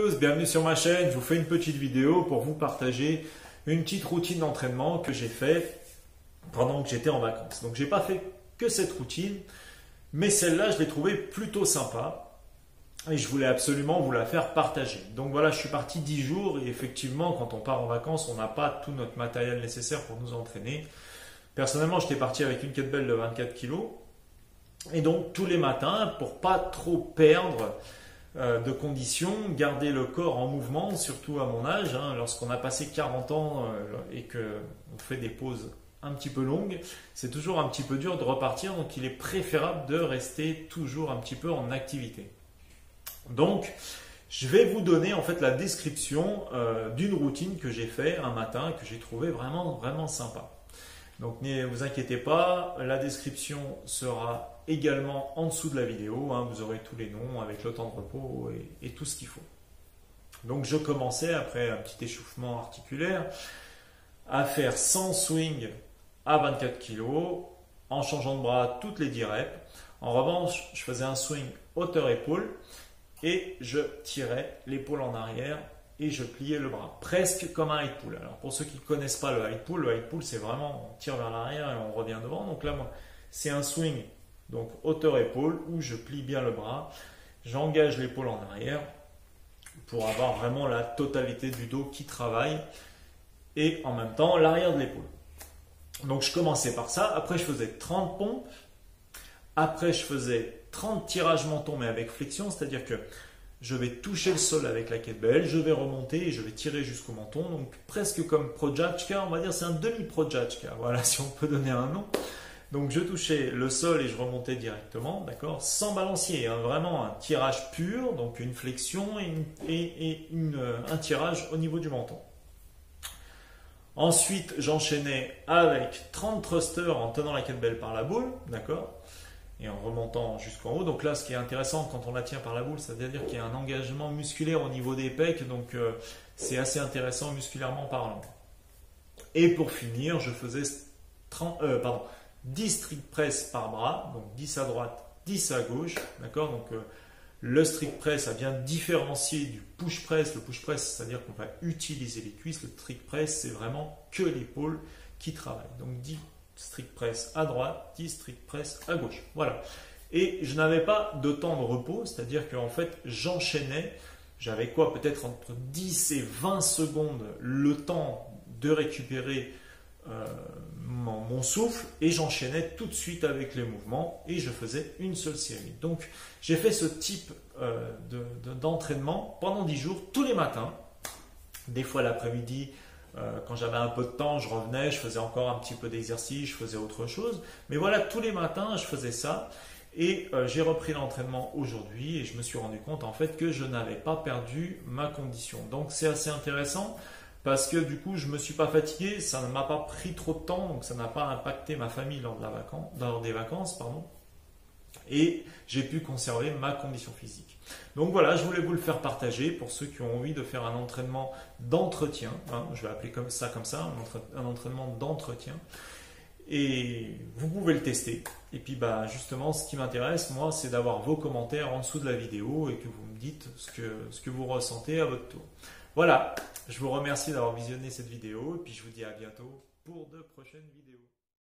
tous, bienvenue sur ma chaîne. Je vous fais une petite vidéo pour vous partager une petite routine d'entraînement que j'ai fait pendant que j'étais en vacances. Donc j'ai pas fait que cette routine, mais celle-là je l'ai trouvée plutôt sympa et je voulais absolument vous la faire partager. Donc voilà, je suis parti 10 jours et effectivement quand on part en vacances, on n'a pas tout notre matériel nécessaire pour nous entraîner. Personnellement, j'étais parti avec une kettlebell de 24 kg et donc tous les matins, pour pas trop perdre de conditions, garder le corps en mouvement, surtout à mon âge, lorsqu'on a passé 40 ans et qu'on fait des pauses un petit peu longues, c'est toujours un petit peu dur de repartir, donc il est préférable de rester toujours un petit peu en activité. Donc, je vais vous donner en fait la description d'une routine que j'ai fait un matin, que j'ai trouvé vraiment sympa. Donc ne vous inquiétez pas, la description sera également en dessous de la vidéo, vous aurez tous les noms avec le temps de repos et tout ce qu'il faut. Donc je commençais après un petit échauffement articulaire à faire 100 swings à 24 kg en changeant de bras toutes les 10 reps. En revanche, je faisais un swing hauteur-épaule et je tirais l'épaule en arrière et je pliais le bras, presque comme un high pull. Alors pour ceux qui ne connaissent pas le high pull c'est vraiment on tire vers l'arrière et on revient devant. Donc là, moi, c'est un swing, donc hauteur-épaule, où je plie bien le bras, j'engage l'épaule en arrière pour avoir vraiment la totalité du dos qui travaille et en même temps l'arrière de l'épaule. Donc je commençais par ça, après je faisais 30 pompes, après je faisais 30 tirages menton mais avec flexion, c'est-à-dire que je vais toucher le sol avec la kettlebell, je vais remonter et je vais tirer jusqu'au menton. Donc presque comme Projachka, on va dire c'est un demi-Projachka, voilà si on peut donner un nom. Donc je touchais le sol et je remontais directement, d'accord, sans balancier, vraiment un tirage pur, donc une flexion et un tirage au niveau du menton. Ensuite, j'enchaînais avec 30 thrusters en tenant la kettlebell par la boule, d'accord, et en remontant jusqu'en haut. Donc là, ce qui est intéressant quand on la tient par la boule, c'est-à-dire qu'il y a un engagement musculaire au niveau des pecs, donc c'est assez intéressant musculairement parlant. Et pour finir, je faisais 10 strict press par bras, donc 10 à droite, 10 à gauche, d'accord. Donc le strict press a bien différencié du push press. Le push press, c'est-à-dire qu'on va utiliser les cuisses. Le strict press, c'est vraiment que l'épaule qui travaille. Donc 10 strict press à droite, 10 strict press à gauche. Voilà. Et je n'avais pas de temps de repos, c'est-à-dire qu'en fait, j'enchaînais. J'avais quoi? Peut-être entre 10 et 20 secondes le temps de récupérer mon souffle et j'enchaînais tout de suite avec les mouvements et je faisais une seule série. Donc, j'ai fait ce type d'entraînement pendant 10 jours, tous les matins, des fois l'après-midi. Quand j'avais un peu de temps, je revenais, je faisais encore un petit peu d'exercice, je faisais autre chose. Mais voilà, tous les matins, je faisais ça. Et j'ai repris l'entraînement aujourd'hui et je me suis rendu compte en fait que je n'avais pas perdu ma condition. Donc c'est assez intéressant parce que du coup, je ne me suis pas fatigué, ça ne m'a pas pris trop de temps, donc ça n'a pas impacté ma famille lors des vacances. Et j'ai pu conserver ma condition physique. Donc voilà, je voulais vous le faire partager pour ceux qui ont envie de faire un entraînement d'entretien, je vais appeler comme ça, un entraînement d'entretien. Et vous pouvez le tester. Et puis justement, ce qui m'intéresse, moi, c'est d'avoir vos commentaires en dessous de la vidéo et que vous me dites ce que vous ressentez à votre tour. Voilà, je vous remercie d'avoir visionné cette vidéo et puis je vous dis à bientôt pour de prochaines vidéos.